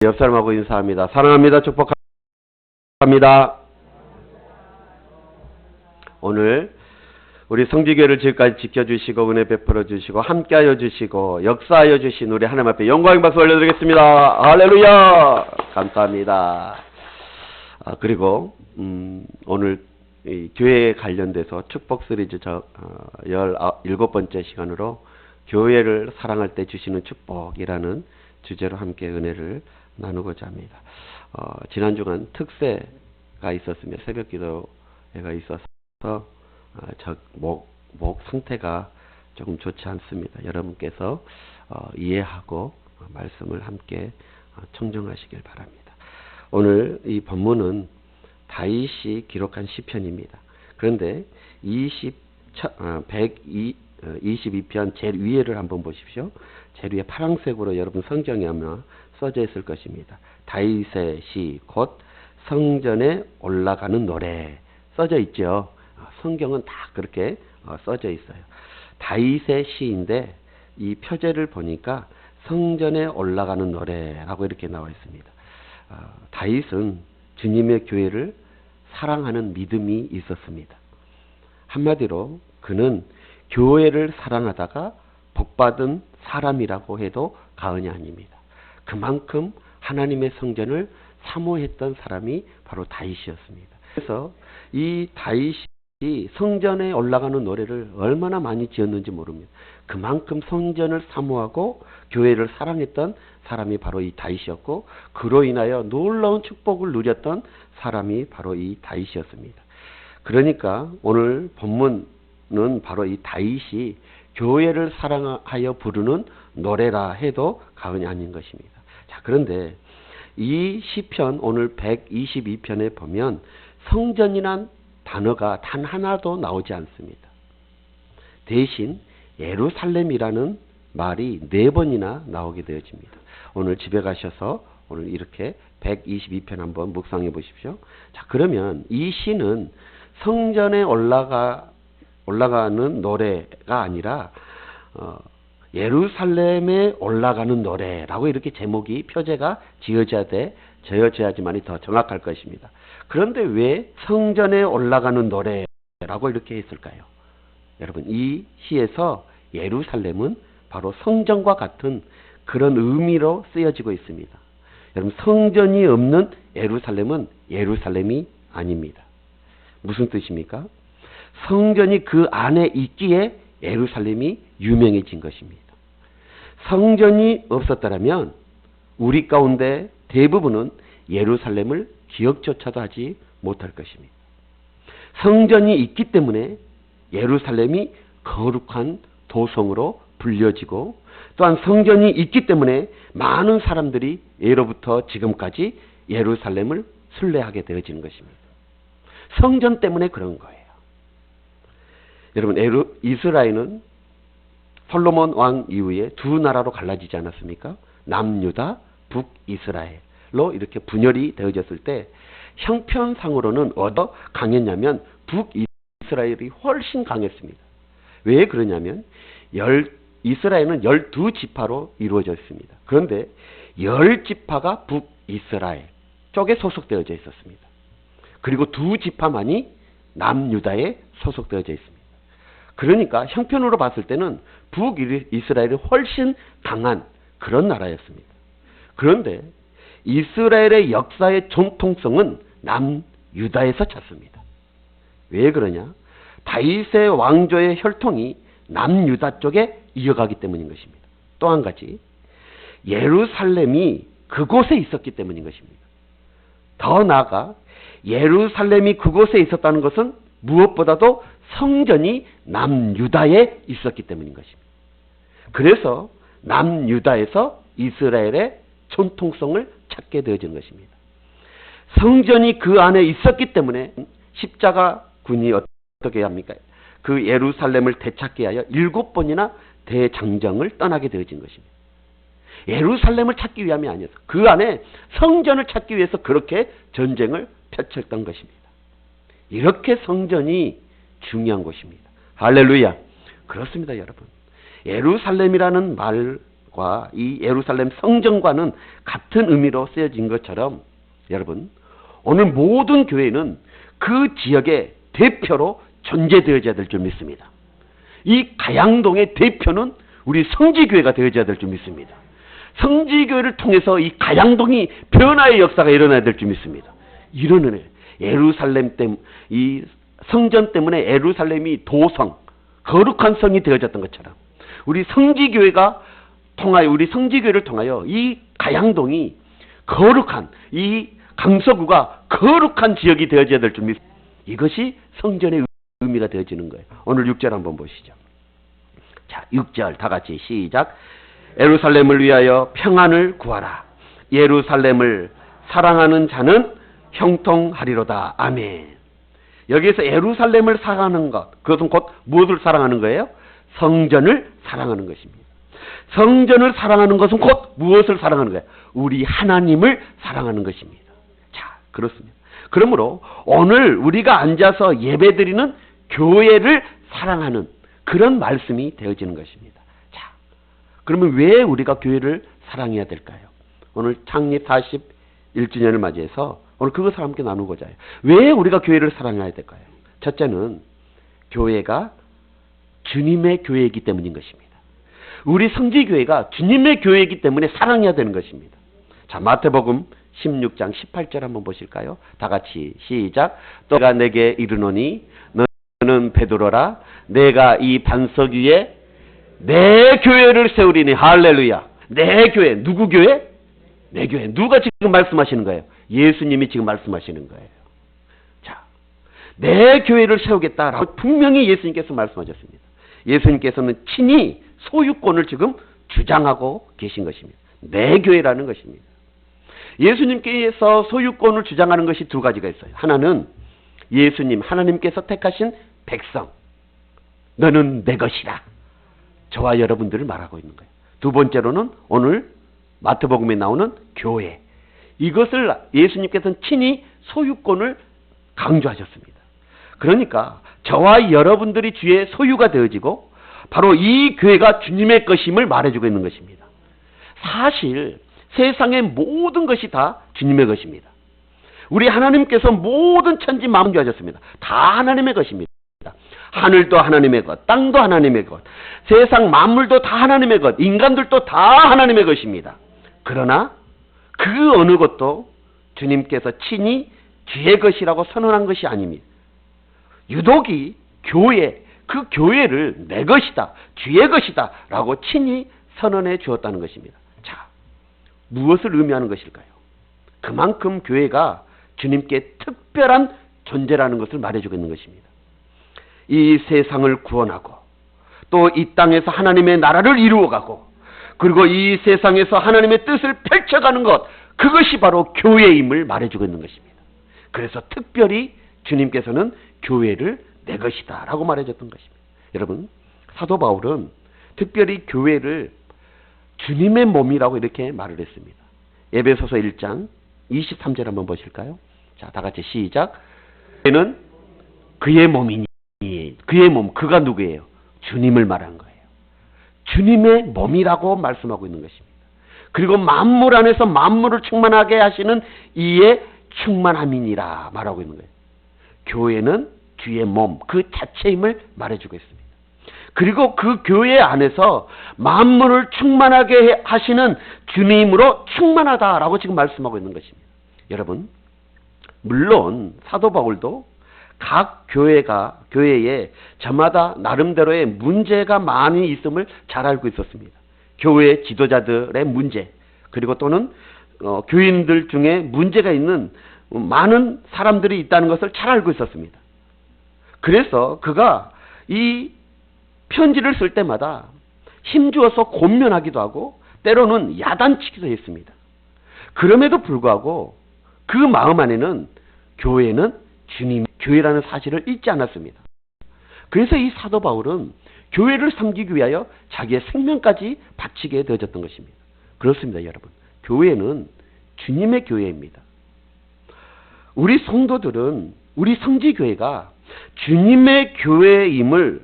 옆 사람하고 인사합니다. 사랑합니다. 축복합니다. 오늘 우리 성지교회를 지금까지 지켜주시고 은혜 베풀어 주시고 함께하여 주시고 역사하여 주신 우리 하나님 앞에 영광의 박수 올려드리겠습니다. 할렐루야. 감사합니다. 그리고 오늘 이 교회에 관련돼서 축복 시리즈 17번째 시간으로 교회를 사랑할 때 주시는 축복이라는 주제로 함께 은혜를 나누고자 합니다. 지난 주간 특세가 있었으며 새벽 기도회가 있어서 목 상태가 조금 좋지 않습니다. 여러분께서 이해하고 말씀을 함께 청정하시길 바랍니다. 오늘 이 본문은 다윗이 기록한 시편입니다. 그런데 122편 제일 위에를 한번 보십시오. 제일 위에 파란색으로 여러분 성경에 아마 써져 있을 것입니다. 다윗의 시 곧 성전에 올라가는 노래 써져 있죠. 성경은 다 그렇게 써져 있어요. 다윗의 시인데 이 표제를 보니까 성전에 올라가는 노래라고 이렇게 나와 있습니다. 다윗은 주님의 교회를 사랑하는 믿음이 있었습니다. 한마디로 그는 교회를 사랑하다가 복받은 사람이라고 해도 과언이 아닙니다. 그만큼 하나님의 성전을 사모했던 사람이 바로 다윗이었습니다. 그래서 이 다윗이 성전에 올라가는 노래를 얼마나 많이 지었는지 모릅니다. 그만큼 성전을 사모하고 교회를 사랑했던 사람이 바로 이 다윗이었고, 그로 인하여 놀라운 축복을 누렸던 사람이 바로 이 다윗이었습니다. 그러니까 오늘 본문은 바로 이 다윗이 교회를 사랑하여 부르는 노래라 해도 과언이 아닌 것입니다. 자, 그런데 이 시편 오늘 122편에 보면 성전이란 단어가 단 하나도 나오지 않습니다. 대신 예루살렘이라는 말이 4번이나 나오게 되어집니다. 오늘 집에 가셔서 오늘 이렇게 122편 한번 묵상해 보십시오. 자, 그러면 이 시는 성전에 올라가는 노래가 아니라 예루살렘에 올라가는 노래라고 이렇게 제목이 표제가 지어져야지만이 더 정확할 것입니다. 그런데 왜 성전에 올라가는 노래라고 이렇게 했을까요? 여러분, 이 시에서 예루살렘은 바로 성전과 같은 그런 의미로 쓰여지고 있습니다. 여러분, 성전이 없는 예루살렘은 예루살렘이 아닙니다. 무슨 뜻입니까? 성전이 그 안에 있기에 예루살렘이 유명해진 것입니다. 성전이 없었다면 우리 가운데 대부분은 예루살렘을 기억조차도 하지 못할 것입니다. 성전이 있기 때문에 예루살렘이 거룩한 도성으로 불려지고, 또한 성전이 있기 때문에 많은 사람들이 예로부터 지금까지 예루살렘을 순례하게 되어지는 것입니다. 성전 때문에 그런 거예요. 여러분, 이스라엘은 솔로몬 왕 이후에 두 나라로 갈라지지 않았습니까? 남유다, 북이스라엘로 이렇게 분열이 되어졌을 때 형편상으로는 어디가 강했냐면 북이스라엘이 훨씬 강했습니다. 왜 그러냐면 이스라엘은 12지파로 이루어져 있습니다. 그런데 10지파가 북이스라엘 쪽에 소속되어져 있었습니다. 그리고 2지파만이 남유다에 소속되어져 있습니다. 그러니까 형편으로 봤을 때는 북이스라엘이 훨씬 강한 그런 나라였습니다. 그런데 이스라엘의 역사의 정통성은 남유다에서 찾습니다. 왜 그러냐? 다윗의 왕조의 혈통이 남유다 쪽에 이어가기 때문인 것입니다. 또 한 가지, 예루살렘이 그곳에 있었기 때문인 것입니다. 더 나아가 예루살렘이 그곳에 있었다는 것은 무엇보다도 성전이 남유다에 있었기 때문인 것입니다. 그래서 남유다에서 이스라엘의 전통성을 찾게 되어지는 것입니다. 성전이 그 안에 있었기 때문에 십자가 군이 어떻게 합니까? 그 예루살렘을 되찾게 하여 7번이나 대장정을 떠나게 되어진 것입니다. 예루살렘을 찾기 위함이 아니어서 그 안에 성전을 찾기 위해서 그렇게 전쟁을 펼쳤던 것입니다. 이렇게 성전이 중요한 곳입니다. 할렐루야. 그렇습니다, 여러분. 예루살렘이라는 말 것과 이 예루살렘 성전과는 같은 의미로 쓰여진 것처럼 여러분, 오늘 모든 교회는 그 지역의 대표로 존재되어져야 될 줄 믿습니다. 이 가양동의 대표는 우리 성지교회가 되어져야 될 줄 믿습니다. 성지교회를 통해서 이 가양동이 변화의 역사가 일어나야 될 줄 믿습니다. 이런 은혜, 예루살렘 때문에, 이 성전 때문에 예루살렘이 도성, 거룩한 성이 되어졌던 것처럼 우리 성지교회가 통하여, 우리 성지교회를 통하여 이 가양동이 거룩한, 이 강서구가 거룩한 지역이 되어져야 될 줄 믿습니다. 이것이 성전의 의미가 되어지는 거예요. 오늘 6절 한번 보시죠. 자, 6절 다 같이 시작. 예루살렘을 위하여 평안을 구하라. 예루살렘을 사랑하는 자는 형통하리로다. 아멘. 여기에서 예루살렘을 사랑하는 것, 그것은 곧 무엇을 사랑하는 거예요? 성전을 사랑하는 것입니다. 성전을 사랑하는 것은 곧 무엇을 사랑하는 거예요? 우리 하나님을 사랑하는 것입니다. 자, 그렇습니다. 그러므로 오늘 우리가 앉아서 예배드리는 교회를 사랑하는 그런 말씀이 되어지는 것입니다. 자, 그러면 왜 우리가 교회를 사랑해야 될까요? 오늘 창립 41주년을 맞이해서 오늘 그것을 함께 나누고자 해요. 왜 우리가 교회를 사랑해야 될까요? 첫째는 교회가 주님의 교회이기 때문인 것입니다. 우리 성지교회가 주님의 교회이기 때문에 사랑해야 되는 것입니다. 자, 마태복음 16장 18절 한번 보실까요? 다 같이 시작. 또 내가 내게 이르노니 너는 베드로라. 내가 이 반석 위에 내 교회를 세우리니. 할렐루야. 내 교회. 누구 교회? 내 교회. 누가 지금 말씀하시는 거예요? 예수님이 지금 말씀하시는 거예요. 자, 내 교회를 세우겠다라고 분명히 예수님께서 말씀하셨습니다. 예수님께서는 친히 소유권을 지금 주장하고 계신 것입니다. 내 교회라는 것입니다. 예수님께서 소유권을 주장하는 것이 두 가지가 있어요. 하나는 예수님, 하나님께서 택하신 백성, 너는 내 것이다. 저와 여러분들을 말하고 있는 거예요. 두 번째로는 오늘 마태복음에 나오는 교회, 이것을 예수님께서는 친히 소유권을 강조하셨습니다. 그러니까 저와 여러분들이 주의 소유가 되어지고 바로 이 교회가 주님의 것임을 말해주고 있는 것입니다. 사실 세상의 모든 것이 다 주님의 것입니다. 우리 하나님께서 모든 천지 만주하셨습니다. 다 하나님의 것입니다. 하늘도 하나님의 것, 땅도 하나님의 것, 세상 만물도 다 하나님의 것, 인간들도 다 하나님의 것입니다. 그러나 그 어느 것도 주님께서 친히 주의 것이라고 선언한 것이 아닙니다. 유독이 교회, 그 교회를 내 것이다, 주의 것이다 라고 친히 선언해 주었다는 것입니다. 자, 무엇을 의미하는 것일까요? 그만큼 교회가 주님께 특별한 존재라는 것을 말해주고 있는 것입니다. 이 세상을 구원하고 또 이 땅에서 하나님의 나라를 이루어가고 그리고 이 세상에서 하나님의 뜻을 펼쳐가는 것, 그것이 바로 교회임을 말해주고 있는 것입니다. 그래서 특별히 주님께서는 교회를 내 것이다 라고 말해줬던 것입니다. 여러분, 사도 바울은 특별히 교회를 주님의 몸이라고 이렇게 말을 했습니다. 에베소서 1장 23절 한번 보실까요? 자, 다 같이 시작. 교회는 그의 몸이니, 그의 몸, 그가 누구예요? 주님을 말한 거예요. 주님의 몸이라고 말씀하고 있는 것입니다. 그리고 만물 안에서 만물을 충만하게 하시는 이의 충만함이니라 말하고 있는 거예요. 교회는 주의 몸, 그 자체임을 말해주고 있습니다. 그리고 그 교회 안에서 만물을 충만하게 하시는 주님으로 충만하다라고 지금 말씀하고 있는 것입니다. 여러분, 물론 사도 바울도 각 교회에 저마다 나름대로의 문제가 많이 있음을 잘 알고 있었습니다. 교회 지도자들의 문제, 그리고 또는 교인들 중에 문제가 있는 많은 사람들이 있다는 것을 잘 알고 있었습니다. 그래서 그가 이 편지를 쓸 때마다 힘주어서 권면하기도 하고 때로는 야단치기도 했습니다. 그럼에도 불구하고 그 마음 안에는 교회는 주님 교회라는 사실을 잊지 않았습니다. 그래서 이 사도 바울은 교회를 섬기기 위하여 자기의 생명까지 바치게 되어졌던 것입니다. 그렇습니다, 여러분. 교회는 주님의 교회입니다. 우리 성도들은 우리 성지교회가 주님의 교회임을,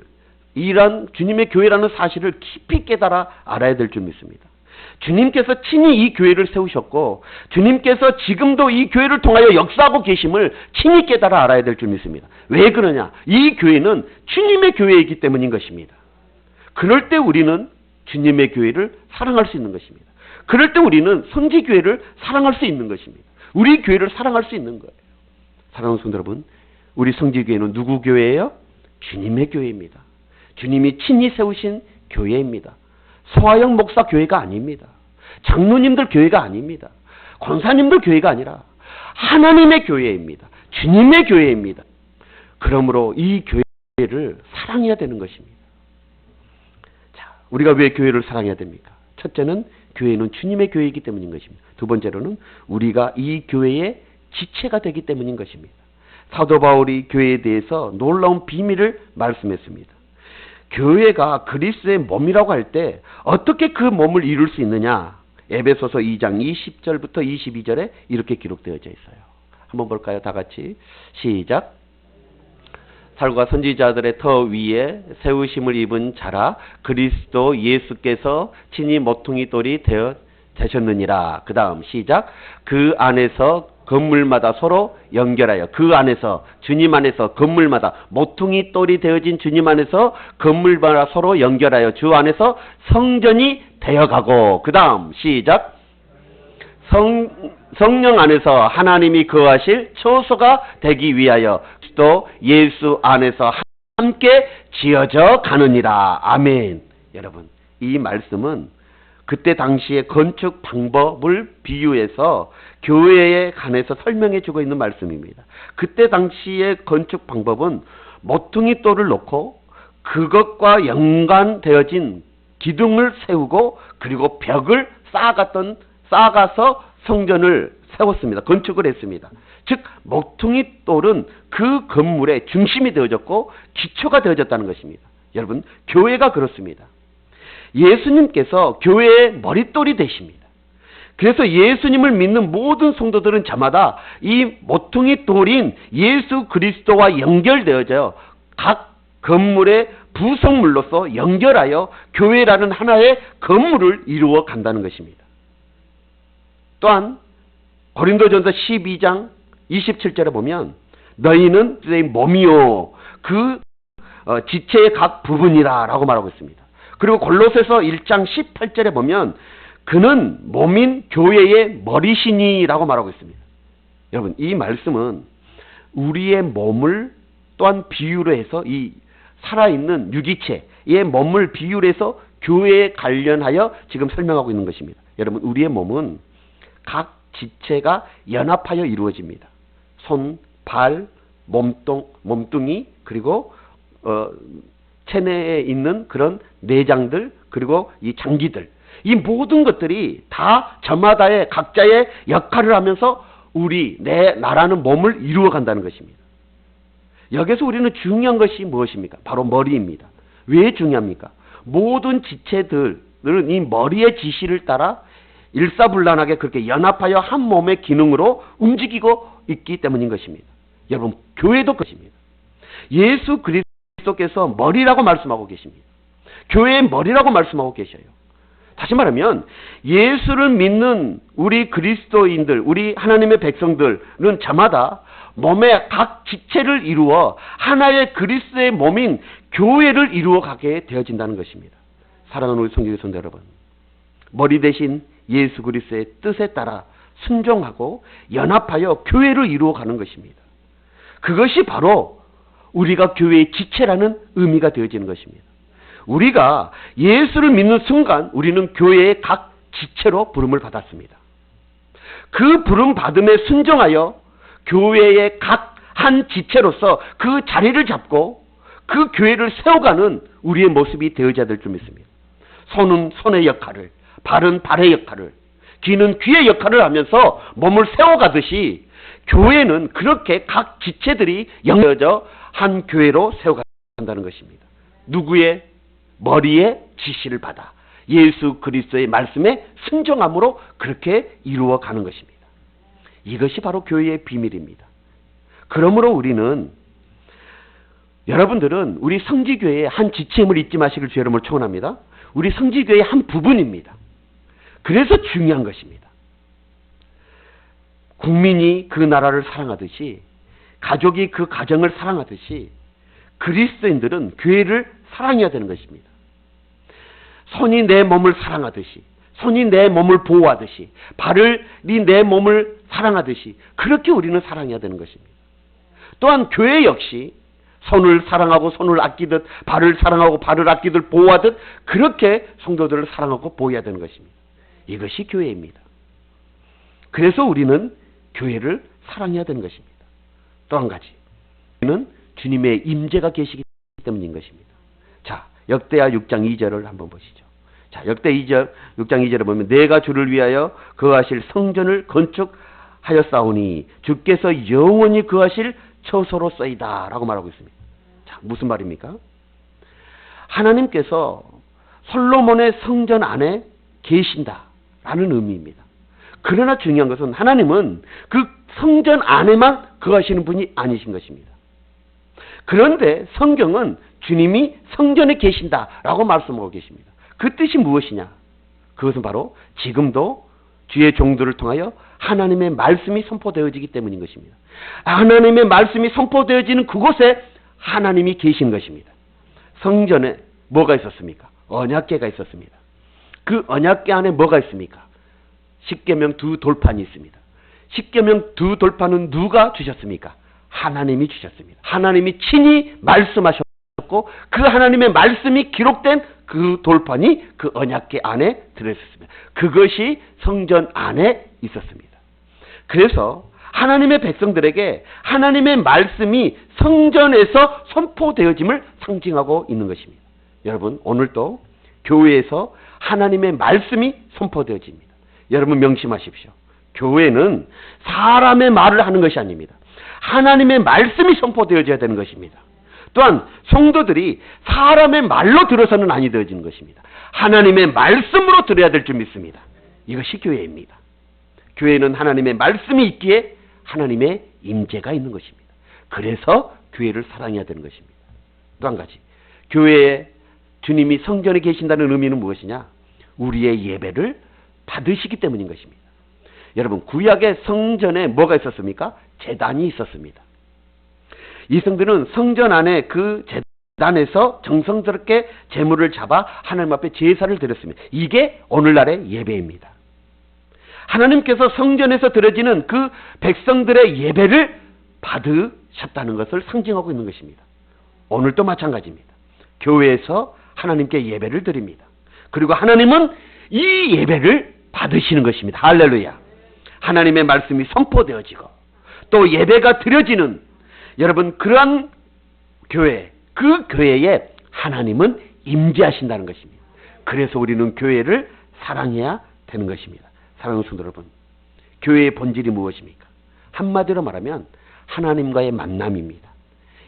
이런 주님의 교회라는 사실을 깊이 깨달아 알아야 될 줄 믿습니다. 주님께서 친히 이 교회를 세우셨고 주님께서 지금도 이 교회를 통하여 역사하고 계심을 친히 깨달아 알아야 될 줄 믿습니다. 왜 그러냐? 이 교회는 주님의 교회이기 때문인 것입니다. 그럴 때 우리는 주님의 교회를 사랑할 수 있는 것입니다. 그럴 때 우리는 성지교회를 사랑할 수 있는 것입니다. 우리 교회를 사랑할 수 있는 거예요. 사랑하는 성도 여러분, 우리 성지교회는 누구 교회예요? 주님의 교회입니다. 주님이 친히 세우신 교회입니다. 소아영 목사 교회가 아닙니다. 장로님들 교회가 아닙니다. 권사님들 교회가 아니라 하나님의 교회입니다. 주님의 교회입니다. 그러므로 이 교회를 사랑해야 되는 것입니다. 자, 우리가 왜 교회를 사랑해야 됩니까? 첫째는 교회는 주님의 교회이기 때문인 것입니다. 두 번째로는 우리가 이 교회의 지체가 되기 때문인 것입니다. 사도 바울이 교회에 대해서 놀라운 비밀을 말씀했습니다. 교회가 그리스도의 몸이라고 할 때 어떻게 그 몸을 이룰 수 있느냐? 에베소서 2장 20절부터 22절에 이렇게 기록되어져 있어요. 한번 볼까요? 다 같이 시작. 살과 선지자들의 터 위에 세우심을 입은 자라 그리스도 예수께서 친히 모퉁이 돌이 되셨느니라. 그 다음 시작. 그 안에서 건물마다 서로 연결하여, 그 안에서, 주님 안에서 건물마다 모퉁이 돌이 되어진 주님 안에서 건물마다 서로 연결하여 주 안에서 성전이 되어가고, 그 다음 시작. 성령 안에서 하나님이 거하실 처소가 되기 위하여 또 예수 안에서 함께 지어져 가느니라. 아멘. 여러분, 이 말씀은 그때 당시의 건축 방법을 비유해서 교회에 관해서 설명해 주고 있는 말씀입니다. 그때 당시의 건축 방법은 모퉁이 돌을 놓고 그것과 연관되어진 기둥을 세우고 그리고 벽을 쌓아가서 성전을 세웠습니다. 건축을 했습니다. 즉 모퉁이 돌은 그 건물의 중심이 되어졌고 기초가 되어졌다는 것입니다. 여러분, 교회가 그렇습니다. 예수님께서 교회의 머릿돌이 되십니다. 그래서 예수님을 믿는 모든 성도들은 저마다 이 모퉁이 돌인 예수 그리스도와 연결되어져 각 건물의 부속물로서 연결하여 교회라는 하나의 건물을 이루어 간다는 것입니다. 또한 고린도전서 12장 27절에 보면 너희는 내 몸이요 그 지체의 각 부분이라 라고 말하고 있습니다. 그리고 골로새서 1장 18절에 보면 그는 몸인 교회의 머리시니 라고 말하고 있습니다. 여러분, 이 말씀은 우리의 몸을 또한 비유로 해서 이 살아있는 유기체의 몸을 비유로 해서 교회에 관련하여 지금 설명하고 있는 것입니다. 여러분, 우리의 몸은 각 지체가 연합하여 이루어집니다. 손, 발, 몸뚱이, 그리고 체내에 있는 그런 내장들, 그리고 이 장기들, 이 모든 것들이 다 저마다의 각자의 역할을 하면서 내 나라는 몸을 이루어 간다는 것입니다. 여기서 우리는 중요한 것이 무엇입니까? 바로 머리입니다. 왜 중요합니까? 모든 지체들은 이 머리의 지시를 따라 일사불란하게 그렇게 연합하여 한 몸의 기능으로 움직이고 있기 때문인 것입니다. 여러분, 교회도 그것입니다. 예수 그리스도께서 머리라고 말씀하고 계십니다. 교회의 머리라고 말씀하고 계셔요. 다시 말하면 예수를 믿는 우리 그리스도인들, 우리 하나님의 백성들은 저마다 몸의 각 지체를 이루어 하나의 그리스도의 몸인 교회를 이루어 가게 되어진다는 것입니다. 사랑하는 우리 성도의 성도 여러분, 머리 대신 예수 그리스도의 뜻에 따라 순종하고 연합하여 교회를 이루어 가는 것입니다. 그것이 바로 우리가 교회의 지체라는 의미가 되어지는 것입니다. 우리가 예수를 믿는 순간 우리는 교회의 각 지체로 부름을 받았습니다. 그 부름 받음에 순종하여 교회의 각 한 지체로서 그 자리를 잡고 그 교회를 세워가는 우리의 모습이 되어져야 될 줄 믿습니다. 손은 손의 역할을, 발은 발의 역할을, 귀는 귀의 역할을 하면서 몸을 세워가듯이 교회는 그렇게 각 지체들이 연결져 한 교회로 세워간다는 것입니다. 누구의? 머리의 지시를 받아 예수 그리스도의 말씀에 순종함으로 그렇게 이루어가는 것입니다. 이것이 바로 교회의 비밀입니다. 그러므로 여러분들은 우리 성지교회의 한 지체임을 잊지 마시길 주 여러분을 축원합니다. 우리 성지교회의 한 부분입니다. 그래서 중요한 것입니다. 국민이 그 나라를 사랑하듯이, 가족이 그 가정을 사랑하듯이 그리스도인들은 교회를 사랑해야 되는 것입니다. 손이 내 몸을 사랑하듯이, 손이 내 몸을 보호하듯이, 발이 내 몸을 사랑하듯이 그렇게 우리는 사랑해야 되는 것입니다. 또한 교회 역시 손을 사랑하고 손을 아끼듯, 발을 사랑하고 발을 아끼듯 보호하듯 그렇게 성도들을 사랑하고 보호해야 되는 것입니다. 이것이 교회입니다. 그래서 우리는 교회를 사랑해야 되는 것입니다. 또 한 가지, 우리는 주님의 임재가 계시기 때문인 것입니다. 자, 역대하 6장 2절을 한번 보시죠. 자, 역대 6장 2절을 보면 내가 주를 위하여 거하실 성전을 건축하였사오니 주께서 영원히 거하실 처소로서이다 라고 말하고 있습니다. 자, 무슨 말입니까? 하나님께서 솔로몬의 성전 안에 계신다라는 의미입니다. 그러나 중요한 것은 하나님은 그 성전 안에만 거하시는 분이 아니신 것입니다. 그런데 성경은 주님이 성전에 계신다라고 말씀하고 계십니다. 그 뜻이 무엇이냐? 그것은 바로 지금도 주의 종들을 통하여 하나님의 말씀이 선포되어지기 때문인 것입니다. 하나님의 말씀이 선포되어지는 그곳에 하나님이 계신 것입니다. 성전에 뭐가 있었습니까? 언약궤가 있었습니다. 그 언약궤 안에 뭐가 있습니까? 십계명 2돌판이 있습니다. 십계명 2돌판은 누가 주셨습니까? 하나님이 주셨습니다. 하나님이 친히 말씀하셨고 그 하나님의 말씀이 기록된 그 돌판이 그 언약궤 안에 들어있었습니다. 그것이 성전 안에 있었습니다. 그래서 하나님의 백성들에게 하나님의 말씀이 성전에서 선포되어짐을 상징하고 있는 것입니다. 여러분, 오늘도 교회에서 하나님의 말씀이 선포되어집니다. 여러분 명심하십시오. 교회는 사람의 말을 하는 것이 아닙니다. 하나님의 말씀이 선포되어져야 되는 것입니다. 또한 성도들이 사람의 말로 들어서는 아니 되어지는 것입니다. 하나님의 말씀으로 들어야 될 줄 믿습니다. 이것이 교회입니다. 교회는 하나님의 말씀이 있기에 하나님의 임재가 있는 것입니다. 그래서 교회를 사랑해야 되는 것입니다. 또 한 가지, 교회에 주님이 성전에 계신다는 의미는 무엇이냐? 우리의 예배를 받으시기 때문인 것입니다. 여러분, 구약의 성전에 뭐가 있었습니까? 제단이 있었습니다. 이성들은 성전 안에 그 제단에서 정성스럽게 제물을 잡아 하나님 앞에 제사를 드렸습니다. 이게 오늘날의 예배입니다. 하나님께서 성전에서 드려지는 그 백성들의 예배를 받으셨다는 것을 상징하고 있는 것입니다. 오늘도 마찬가지입니다. 교회에서 하나님께 예배를 드립니다. 그리고 하나님은 이 예배를 받으시는 것입니다. 할렐루야. 하나님의 말씀이 선포되어지고 또 예배가 드려지는 여러분 그러한 교회, 그 교회에 하나님은 임재하신다는 것입니다. 그래서 우리는 교회를 사랑해야 되는 것입니다. 사랑하는 성도 여러분, 교회의 본질이 무엇입니까? 한마디로 말하면 하나님과의 만남입니다.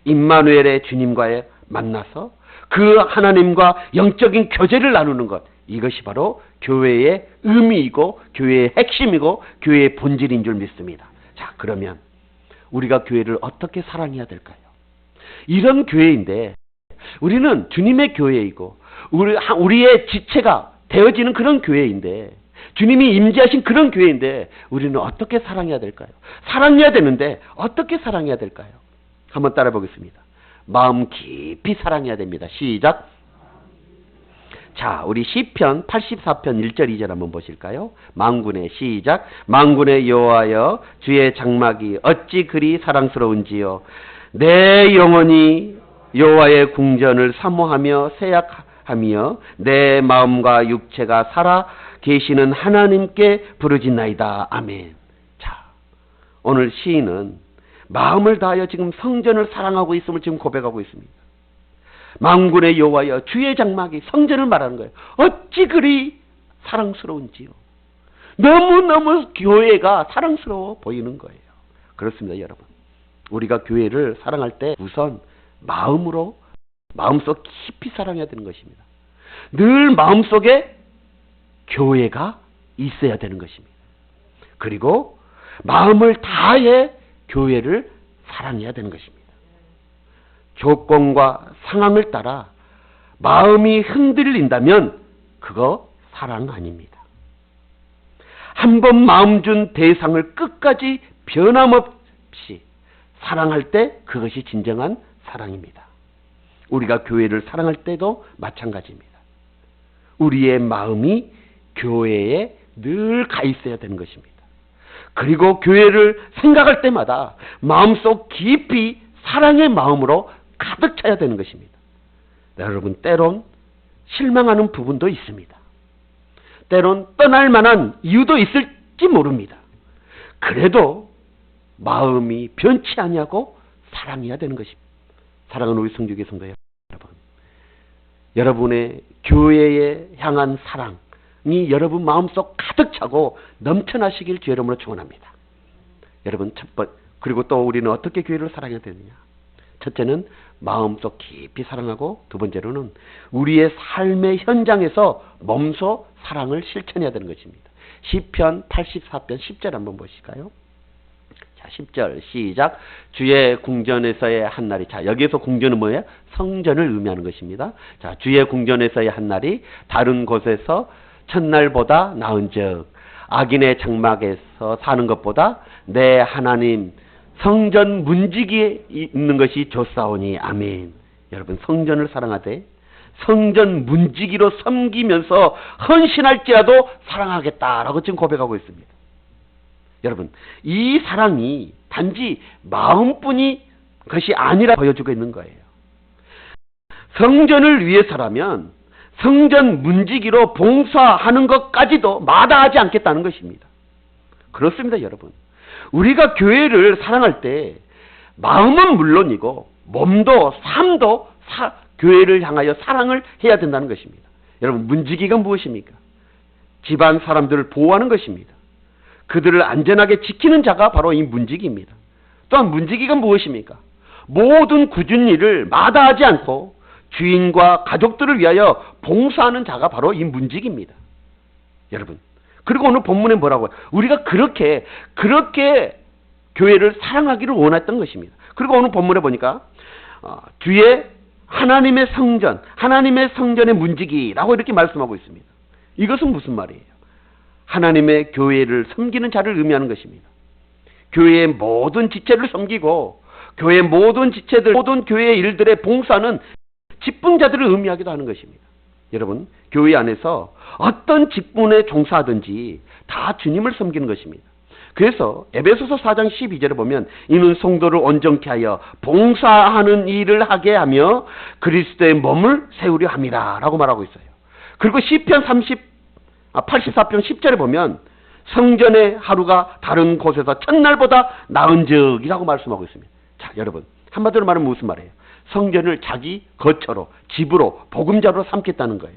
임마누엘의 주님과의 만나서 그 하나님과 영적인 교제를 나누는 것, 이것이 바로 교회의 의미이고 교회의 핵심이고 교회의 본질인 줄 믿습니다. 자, 그러면 우리가 교회를 어떻게 사랑해야 될까요? 이런 교회인데 우리는 주님의 교회이고 우리의 지체가 되어지는 그런 교회인데, 주님이 임재하신 그런 교회인데 우리는 어떻게 사랑해야 될까요? 사랑해야 되는데 어떻게 사랑해야 될까요? 한번 따라 보겠습니다. 마음 깊이 사랑해야 됩니다. 시작. 자, 우리 시편 84편 1절 2절 한번 보실까요? 만군의 시작. 만군의 여호와여, 주의 장막이 어찌 그리 사랑스러운지요. 내 영혼이 여호와의 궁전을 사모하며 새약하며 내 마음과 육체가 살아 계시는 하나님께 부르짖나이다. 아멘. 자, 오늘 시인은 마음을 다하여 지금 성전을 사랑하고 있음을 지금 고백하고 있습니다. 만군의 여호와여, 주의 장막이 성전을 말하는 거예요. 어찌 그리 사랑스러운지요. 너무너무 교회가 사랑스러워 보이는 거예요. 그렇습니다, 여러분. 우리가 교회를 사랑할 때 우선 마음으로, 마음속 깊이 사랑해야 되는 것입니다. 늘 마음속에 교회가 있어야 되는 것입니다. 그리고 마음을 다해 교회를 사랑해야 되는 것입니다. 조건과 상황을 따라 마음이 흔들린다면 그거 사랑 아닙니다. 한 번 마음 준 대상을 끝까지 변함없이 사랑할 때 그것이 진정한 사랑입니다. 우리가 교회를 사랑할 때도 마찬가지입니다. 우리의 마음이 교회에 늘 가 있어야 되는 것입니다. 그리고 교회를 생각할 때마다 마음속 깊이 사랑의 마음으로 가득 차야 되는 것입니다. 여러분, 때론 실망하는 부분도 있습니다. 때론 떠날 만한 이유도 있을지 모릅니다. 그래도 마음이 변치 아니하고 사랑해야 되는 것입니다. 사랑하는 우리 성주교회 성도 여러분, 여러분의 교회에 향한 사랑이 여러분 마음속 가득 차고 넘쳐나시길 주의 이름으로 축원합니다. 여러분, 그리고 또 우리는 어떻게 교회를 사랑해야 되느냐? 첫째는 마음속 깊이 사랑하고, 두 번째로는 우리의 삶의 현장에서 몸소 사랑을 실천해야 되는 것입니다. 시편 84편 10절 한번 보실까요? 자, 10절 시작. 주의 궁전에서의 한날이. 자, 여기에서 궁전은 뭐예요? 성전을 의미하는 것입니다. 자, 주의 궁전에서의 한날이 다른 곳에서 첫날보다 나은즉 악인의 장막에서 사는 것보다 내 하나님 성전 문지기에 있는 것이 좋사오니. 아멘. 여러분, 성전을 사랑하되 성전 문지기로 섬기면서 헌신할지라도 사랑하겠다라고 지금 고백하고 있습니다. 여러분, 이 사랑이 단지 마음뿐이 것이 아니라 보여주고 있는 거예요. 성전을 위해서라면 성전 문지기로 봉사하는 것까지도 마다하지 않겠다는 것입니다. 그렇습니다, 여러분. 우리가 교회를 사랑할 때 마음은 물론이고 몸도 삶도 교회를 향하여 사랑을 해야 된다는 것입니다. 여러분, 문지기가 무엇입니까? 집안 사람들을 보호하는 것입니다. 그들을 안전하게 지키는 자가 바로 이 문지기입니다. 또한 문지기가 무엇입니까? 모든 굳은 일을 마다하지 않고 주인과 가족들을 위하여 봉사하는 자가 바로 이 문지기입니다. 여러분, 그리고 오늘 본문에 뭐라고요? 우리가 그렇게 교회를 사랑하기를 원했던 것입니다. 그리고 오늘 본문에 보니까 뒤에 하나님의 성전, 하나님의 성전의 문지기라고 이렇게 말씀하고 있습니다. 이것은 무슨 말이에요? 하나님의 교회를 섬기는 자를 의미하는 것입니다. 교회의 모든 지체를 섬기고 교회의 모든 지체들, 모든 교회의 일들에 봉사하는 직분자들을 의미하기도 하는 것입니다. 여러분, 교회 안에서 어떤 직분에 종사하든지 다 주님을 섬기는 것입니다. 그래서 에베소서 4장 12절에 보면 이는 성도를 온전케 하여 봉사하는 일을 하게 하며 그리스도의 몸을 세우려 함이라 라고 말하고 있어요. 그리고 시편 84편 10절에 보면 성전의 하루가 다른 곳에서 첫날보다 나은즉이라고 말씀하고 있습니다. 자, 여러분, 한마디로 말하면 무슨 말이에요? 성전을 자기 거처로, 집으로, 보금자리로 삼겠다는 거예요.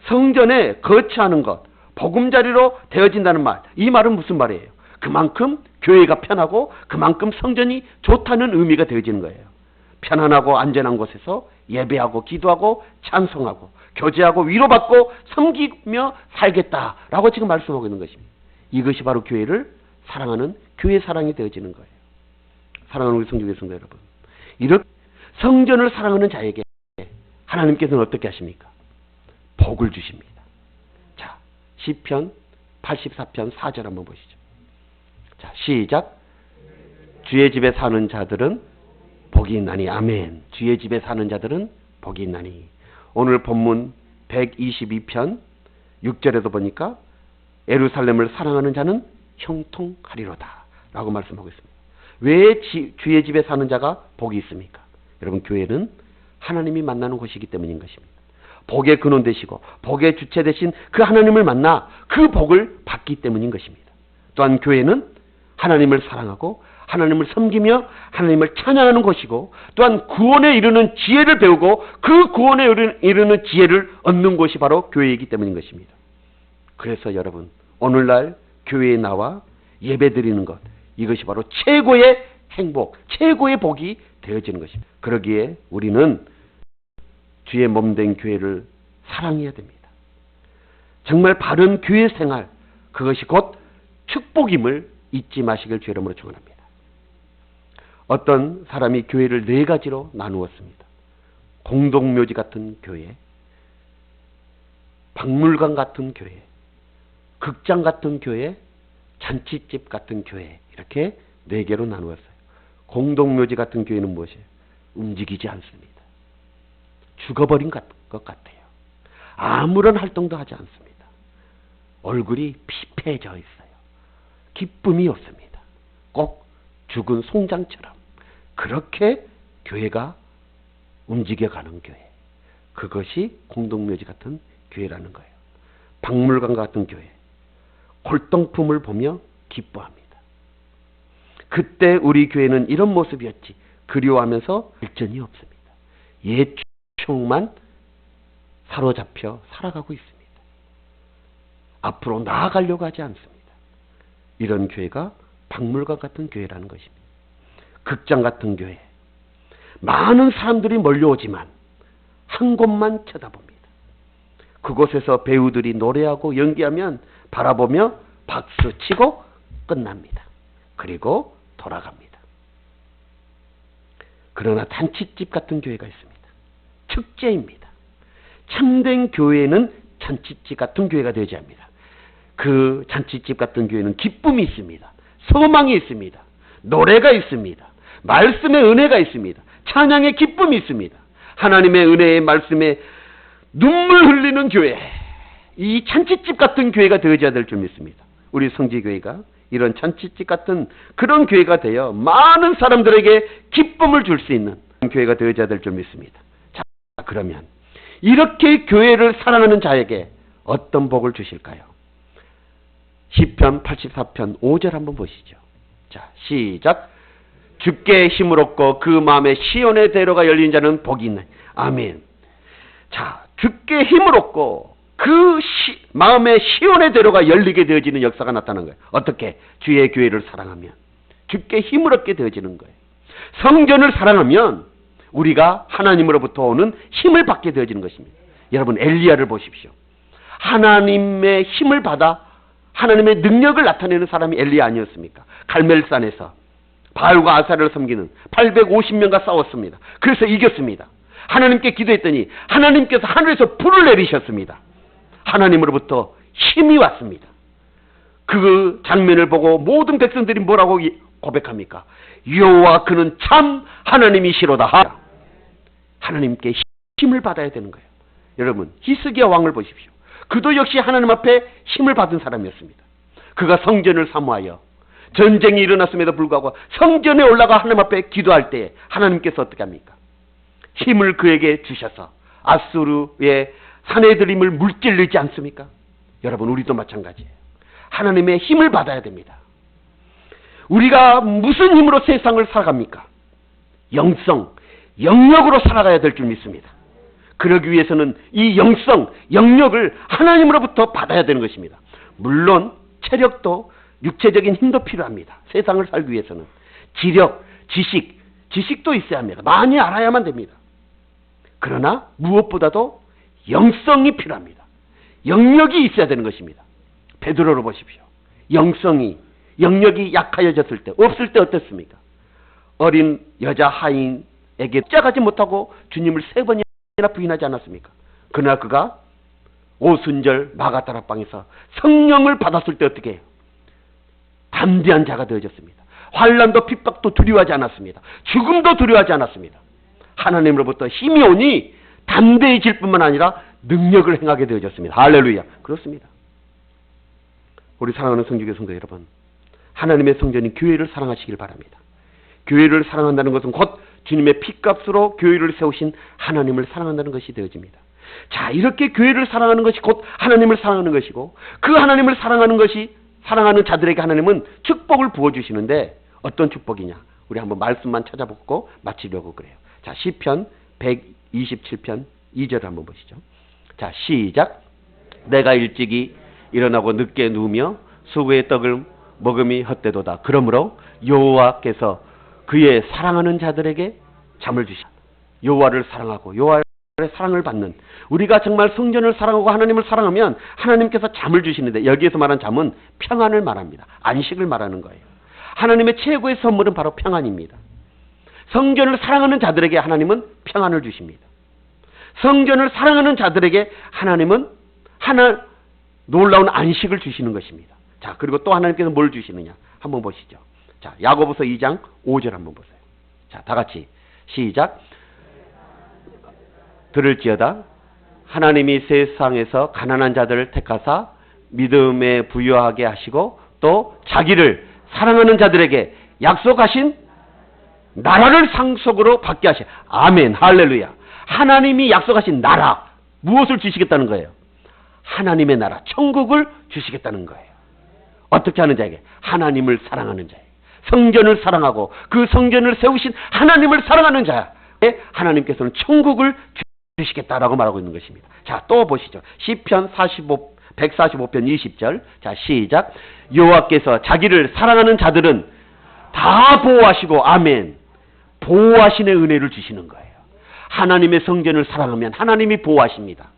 성전에 거처하는 것, 보금자리로 되어진다는 말, 이 말은 무슨 말이에요? 그만큼 교회가 편하고 그만큼 성전이 좋다는 의미가 되어지는 거예요. 편안하고 안전한 곳에서 예배하고 기도하고 찬송하고 교제하고 위로받고 섬기며 살겠다라고 지금 말씀하고 있는 것입니다. 이것이 바로 교회를 사랑하는 교회 사랑이 되어지는 거예요. 사랑하는 우리 성도의 성도 여러분, 이렇게 성전을 사랑하는 자에게 하나님께서는 어떻게 하십니까? 복을 주십니다. 자, 시편 84편 4절 한번 보시죠. 자, 시작. 주의 집에 사는 자들은 복이 있나니. 아멘. 주의 집에 사는 자들은 복이 있나니. 오늘 본문 122편 6절에도 보니까 예루살렘을 사랑하는 자는 형통하리로다 라고 말씀하고 있습니다. 왜 주의 집에 사는 자가 복이 있습니까? 여러분, 교회는 하나님이 만나는 곳이기 때문인 것입니다. 복의 근원 되시고 복의 주체 되신 그 하나님을 만나 그 복을 받기 때문인 것입니다. 또한 교회는 하나님을 사랑하고 하나님을 섬기며 하나님을 찬양하는 곳이고, 또한 구원에 이르는 지혜를 배우고 그 구원에 이르는 지혜를 얻는 곳이 바로 교회이기 때문인 것입니다. 그래서 여러분, 오늘날 교회에 나와 예배드리는 것, 이것이 바로 최고의 행복, 최고의 복이 되어지는 것입니다. 그러기에 우리는 주의 몸된 교회를 사랑해야 됩니다. 정말 바른 교회 생활, 그것이 곧 축복임을 잊지 마시길 주의 이름으로 축원합니다. 어떤 사람이 교회를 4가지로 나누었습니다. 공동묘지 같은 교회, 박물관 같은 교회, 극장 같은 교회, 잔치집 같은 교회, 이렇게 4개로 나누었어요. 공동묘지 같은 교회는 무엇이에요? 움직이지 않습니다. 죽어버린 것 같아요. 아무런 활동도 하지 않습니다. 얼굴이 피폐해져 있어요. 기쁨이 없습니다. 꼭 죽은 송장처럼 그렇게 교회가 움직여가는 교회, 그것이 공동묘지 같은 교회라는 거예요. 박물관 같은 교회, 골동품을 보며 기뻐합니다. 그때 우리 교회는 이런 모습이었지. 그리워하면서 발전이 없습니다. 옛 추억만 사로잡혀 살아가고 있습니다. 앞으로 나아가려고 하지 않습니다. 이런 교회가 박물관 같은 교회라는 것입니다. 극장 같은 교회, 많은 사람들이 몰려오지만 한 곳만 쳐다봅니다. 그곳에서 배우들이 노래하고 연기하면 바라보며 박수치고 끝납니다. 그리고 돌아갑니다. 그러나 잔치집 같은 교회가 있습니다. 축제입니다. 참된 교회는 잔치집 같은 교회가 되어야 합니다. 그 잔치집 같은 교회는 기쁨이 있습니다. 소망이 있습니다. 노래가 있습니다. 말씀의 은혜가 있습니다. 찬양의 기쁨이 있습니다. 하나님의 은혜의 말씀에 눈물 흘리는 교회, 이 잔치집 같은 교회가 되어야 될 줄 믿습니다. 우리 성지교회가 이런 잔치집 같은 그런 교회가 되어 많은 사람들에게 기쁨을 줄 수 있는 교회가 되어야 될 줄 믿습니다. 자, 그러면 이렇게 교회를 사랑하는 자에게 어떤 복을 주실까요? 시편 84편 5절 한번 보시죠. 자, 시작. 주께 힘을 얻고 그 마음에 시온의 대로가 열린 자는 복이 있네. 아멘. 자, 주께 힘을 얻고 그 마음에 시온의 대로가 열리게 되어지는 역사가 나타나는 거예요. 어떻게? 주의 교회를 사랑하면 주께 힘을 얻게 되어지는 거예요. 성전을 사랑하면 우리가 하나님으로부터 오는 힘을 받게 되어지는 것입니다. 여러분, 엘리야를 보십시오. 하나님의 힘을 받아 하나님의 능력을 나타내는 사람이 엘리야 아니었습니까? 갈멜산에서 바알과 아사를 섬기는 850명과 싸웠습니다. 그래서 이겼습니다. 하나님께 기도했더니 하나님께서 하늘에서 불을 내리셨습니다. 하나님으로부터 힘이 왔습니다. 그 장면을 보고 모든 백성들이 뭐라고 고백합니까? 여호와 그는 참 하나님이시로다. 하나님께 힘을 받아야 되는 거예요. 여러분, 히스기야 왕을 보십시오. 그도 역시 하나님 앞에 힘을 받은 사람이었습니다. 그가 성전을 사모하여 전쟁이 일어났음에도 불구하고 성전에 올라가 하나님 앞에 기도할 때 하나님께서 어떻게 합니까? 힘을 그에게 주셔서 아수르의 사내들임을 물질르지 않습니까? 여러분, 우리도 마찬가지예요. 하나님의 힘을 받아야 됩니다. 우리가 무슨 힘으로 세상을 살아갑니까? 영성, 영역으로 살아가야 될 줄 믿습니다. 그러기 위해서는 이 영성, 영역을 하나님으로부터 받아야 되는 것입니다. 물론 체력도 육체적인 힘도 필요합니다. 세상을 살기 위해서는 지력, 지식도 있어야 합니다. 많이 알아야만 됩니다. 그러나 무엇보다도 영성이 필요합니다. 영역이 있어야 되는 것입니다. 베드로를 보십시오. 영역이 약하여졌을 때, 없을 때 어땠습니까? 어린 여자 하인에게 짝하지 못하고 주님을 3번이나 부인하지 않았습니까? 그러나 그가 오순절 마가다락방에서 성령을 받았을 때 어떻게 해요? 담대한 자가 되어졌습니다. 환난도 핍박도 두려워하지 않았습니다. 죽음도 두려워하지 않았습니다. 하나님으로부터 힘이 오니 담대해질 뿐만 아니라 능력을 행하게 되어졌습니다. 할렐루야. 그렇습니다. 우리 사랑하는 성주교 성도 여러분, 하나님의 성전인 교회를 사랑하시길 바랍니다. 교회를 사랑한다는 것은 곧 주님의 피값으로 교회를 세우신 하나님을 사랑한다는 것이 되어집니다. 자, 이렇게 교회를 사랑하는 것이 곧 하나님을 사랑하는 것이고, 그 하나님을 사랑하는 자들에게 하나님은 축복을 부어주시는데 어떤 축복이냐? 우리 한번 말씀만 찾아보고 마치려고 그래요. 자, 시편 127편 2절 한번 보시죠. 자, 시작. 내가 일찍이 일어나고 늦게 누우며 수고의 떡을 먹음이 헛되도다. 그러므로 여호와께서 그의 사랑하는 자들에게 잠을 주시다. 여호와를 사랑하고 여호와의 사랑을 받는, 우리가 정말 성전을 사랑하고 하나님을 사랑하면 하나님께서 잠을 주시는데, 여기에서 말한 잠은 평안을 말합니다. 안식을 말하는 거예요. 하나님의 최고의 선물은 바로 평안입니다. 성전을 사랑하는 자들에게 하나님은 평안을 주십니다. 성전을 사랑하는 자들에게 하나님은 놀라운 안식을 주시는 것입니다. 자, 그리고 또 하나님께서 뭘 주시느냐 한번 보시죠. 자, 야고보서 2장 5절 한번 보세요. 자, 다 같이 시작. 들을지어다 하나님이 세상에서 가난한 자들을 택하사 믿음에 부유하게 하시고 또 자기를 사랑하는 자들에게 약속하신 나라를 상속으로 받게 하시. 아멘, 할렐루야. 하나님이 약속하신 나라, 무엇을 주시겠다는 거예요? 하나님의 나라, 천국을 주시겠다는 거예요. 어떻게 하는 자에게? 하나님을 사랑하는 자에게. 성전을 사랑하고 그 성전을 세우신 하나님을 사랑하는 자에게 하나님께서는 천국을 주시겠다라고 말하고 있는 것입니다. 자, 또 보시죠. 시편 145편 20절. 자, 시작. 여호와께서 자기를 사랑하는 자들은 다 보호하시고, 아멘, 보호하신의 은혜를 주시는 거예요. 하나님의 성전을 사랑하면 하나님이 보호하십니다.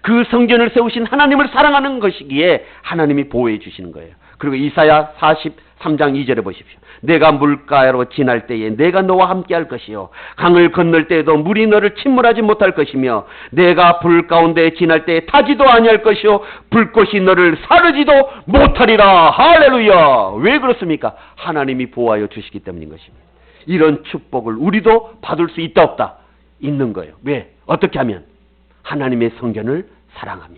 그 성전을 세우신 하나님을 사랑하는 것이기에 하나님이 보호해 주시는 거예요. 그리고 이사야 43장 2절에 보십시오. 내가 물가로 지날 때에 내가 너와 함께 할 것이요 강을 건널 때에도 물이 너를 침몰하지 못할 것이며 내가 불 가운데 지날 때에 타지도 아니할 것이요 불꽃이 너를 사르지도 못하리라. 할렐루야. 왜 그렇습니까? 하나님이 보호하여 주시기 때문인 것입니다. 이런 축복을 우리도 받을 수 있다 없다? 있는 거예요. 왜? 어떻게 하면? 하나님의 성전을 사랑하며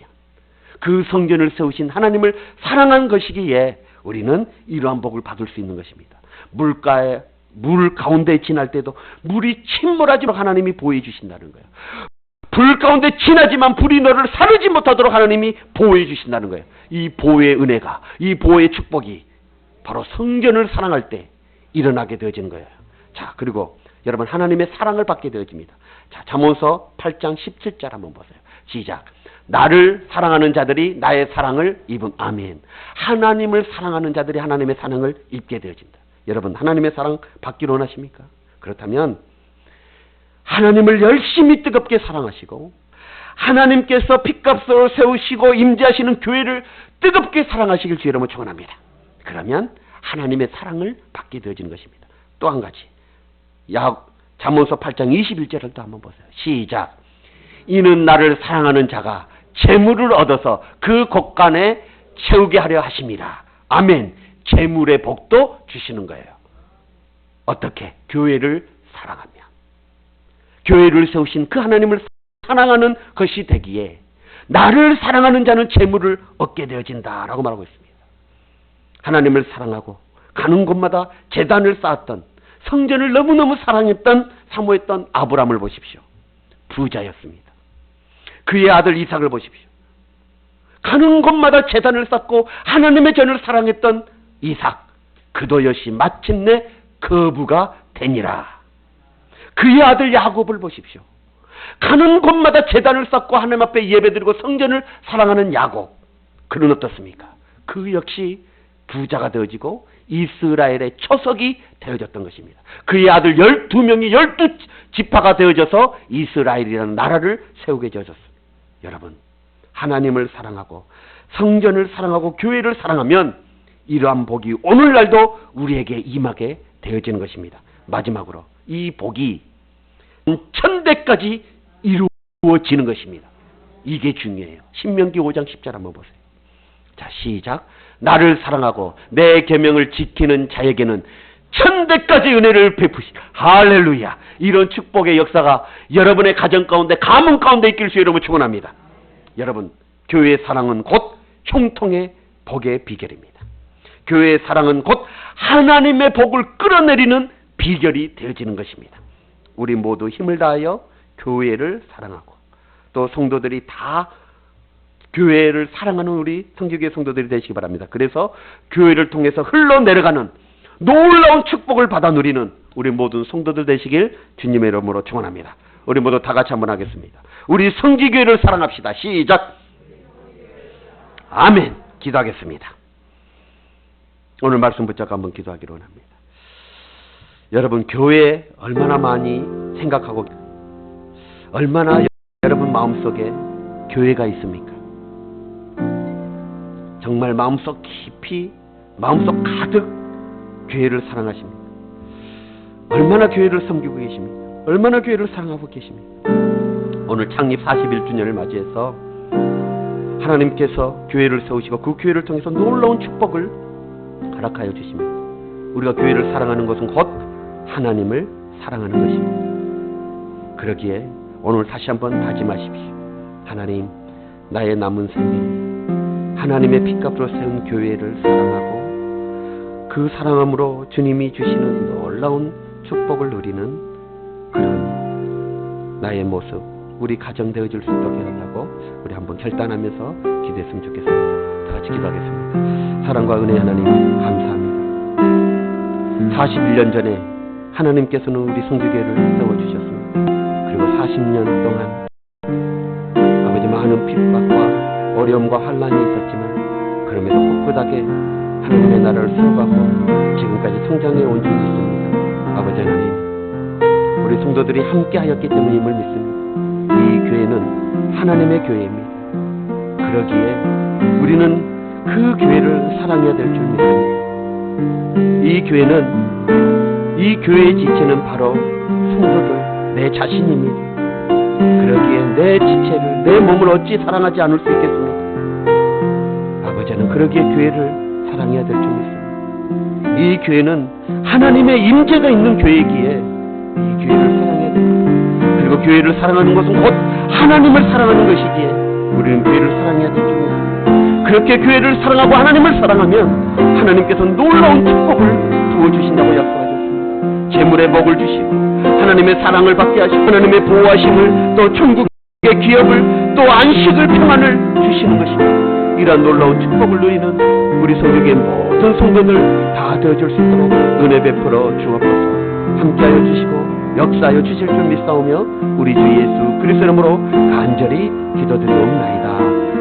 그 성전을 세우신 하나님을 사랑한 것이기에 우리는 이러한 복을 받을 수 있는 것입니다. 물 가운데 지날 때도 물이 침몰하지 않도록 하나님이 보호해 주신다는 거예요. 불 가운데 지나지만 불이 너를 사르지 못하도록 하나님이 보호해 주신다는 거예요. 이 보호의 은혜가, 이 보호의 축복이 바로 성전을 사랑할 때 일어나게 되어지는 거예요. 자, 그리고 여러분 하나님의 사랑을 받게 되어집니다. 자, 잠언서 8장 17절 한번 보세요. 시작. 나를 사랑하는 자들이 나의 사랑을 입은. 아멘. 하나님을 사랑하는 자들이 하나님의 사랑을 입게 되어진다. 여러분 하나님의 사랑 받기를 원하십니까? 그렇다면 하나님을 열심히 뜨겁게 사랑하시고 하나님께서 핏값으로 세우시고 임재하시는 교회를 뜨겁게 사랑하시길 주 여러분 축원합니다. 그러면 하나님의 사랑을 받게 되어지는 것입니다. 또 한 가지. 잠언서 8장 21절을 또 한번 보세요. 시작. 이는 나를 사랑하는 자가 재물을 얻어서 그 곳간에 채우게 하려 하심이라. 아멘. 재물의 복도 주시는 거예요. 어떻게? 교회를 사랑하며 교회를 세우신 그 하나님을 사랑하는 것이 되기에 나를 사랑하는 자는 재물을 얻게 되어진다라고 말하고 있습니다. 하나님을 사랑하고 가는 곳마다 제단을 쌓았던, 성전을 너무너무 사랑했던, 사모했던 아브라함을 보십시오. 부자였습니다. 그의 아들 이삭을 보십시오. 가는 곳마다 제단을 쌓고 하나님의 전을 사랑했던 이삭, 그도 역시 마침내 거부가 되니라. 그의 아들 야곱을 보십시오. 가는 곳마다 제단을 쌓고 하나님 앞에 예배드리고 성전을 사랑하는 야곱, 그는 어떻습니까? 그 역시 부자가 되어지고 이스라엘의 초석이 되어졌던 것입니다. 그의 아들 12명이 12지파가 되어져서 이스라엘이라는 나라를 세우게 되어졌습니다. 여러분, 하나님을 사랑하고 성전을 사랑하고 교회를 사랑하면 이러한 복이 오늘날도 우리에게 임하게 되어지는 것입니다. 마지막으로 이 복이 천대까지 이루어지는 것입니다. 이게 중요해요. 신명기 5장 10절 한번 보세요. 자, 시작. 나를 사랑하고 내 계명을 지키는 자에게는 천대까지 은혜를 베푸시. 할렐루야. 이런 축복의 역사가 여러분의 가정 가운데, 가문 가운데 있길 수 여러분 축원합니다. 여러분, 교회의 사랑은 곧 형통의 복의 비결입니다. 교회의 사랑은 곧 하나님의 복을 끌어내리는 비결이 되어지는 것입니다. 우리 모두 힘을 다하여 교회를 사랑하고 또 성도들이 다 교회를 사랑하는 우리 성지교회 성도들이 되시기 바랍니다. 그래서 교회를 통해서 흘러내려가는 놀라운 축복을 받아 누리는 우리 모든 성도들 되시길 주님의 이름으로 축원합니다. 우리 모두 다 같이 한번 하겠습니다. 우리 성지교회를 사랑합시다. 시작. 아멘. 기도하겠습니다. 오늘 말씀 붙잡고 한번 기도하기로 합니다. 여러분, 교회 얼마나 많이 생각하고 얼마나 여러분 마음속에 교회가 있습니까? 정말 마음속 깊이, 마음속 가득 교회를 사랑하십니까? 얼마나 교회를 섬기고 계십니까? 얼마나 교회를 사랑하고 계십니까? 오늘 창립 41주년을 맞이해서 하나님께서 교회를 세우시고 그 교회를 통해서 놀라운 축복을 허락하여 주십니다. 우리가 교회를 사랑하는 것은 곧 하나님을 사랑하는 것입니다. 그러기에 오늘 다시 한번 다짐하십시오. 하나님, 나의 남은 생에 하나님의 핏값으로 세운 교회를 사랑하고 그 사랑함으로 주님이 주시는 놀라운 축복을 누리는 그런 나의 모습, 우리 가정 되어질 수 있도록 해달라고 우리 한번 결단하면서 기도했으면 좋겠습니다. 다 같이 기도하겠습니다. 사랑과 은혜 하나님 감사합니다. 41년 전에 하나님께서는 우리 성주교회를 세워주셨습니다. 그리고 40년 동안 아버지 많은 핍박과 어려움과 환란이 있었지만 그럼에도 꿋꿋하게 하나님의 나라를 세워가고 지금까지 성장해 온 줄 믿습니다. 아버지 하나님, 우리 성도들이 함께 하였기 때문임을 믿습니다. 이 교회는 하나님의 교회입니다. 그러기에 우리는 그 교회를 사랑해야 될 줄 믿습니다. 이 교회의 지체는 바로 성도들, 내 자신입니다. 그러기에 내 지체를, 내 몸을 어찌 사랑하지 않을 수 있겠습니까? 아버지는 그러기에 교회를 사랑해야 될 줄 믿습니다. 이 교회는 하나님의 임재가 있는 교회이기에 이 교회를 사랑해야 됩니다. 그리고 교회를 사랑하는 것은 곧 하나님을 사랑하는 것이기에 우리는 교회를 사랑해야 될 줄 믿습니다. 그렇게 교회를 사랑하고 하나님을 사랑하면 하나님께서는 놀라운 축복을 부어주신다고 약속하셨습니다. 재물의 복을 주시고 하나님의 사랑을 받게 하시고 하나님의 보호하심을, 또 천국의 기업을, 또 안식을, 평안을 주시는 것입니다. 이러한 놀라운 축복을 누리는 우리 성도의 모든 성도들 다 되어줄 수 있도록 은혜 베풀어 주옵소서. 함께하여 주시고 역사하여 주실 줄 믿사오며 우리 주 예수 그리스도 이름으로 간절히 기도드리옵나이다.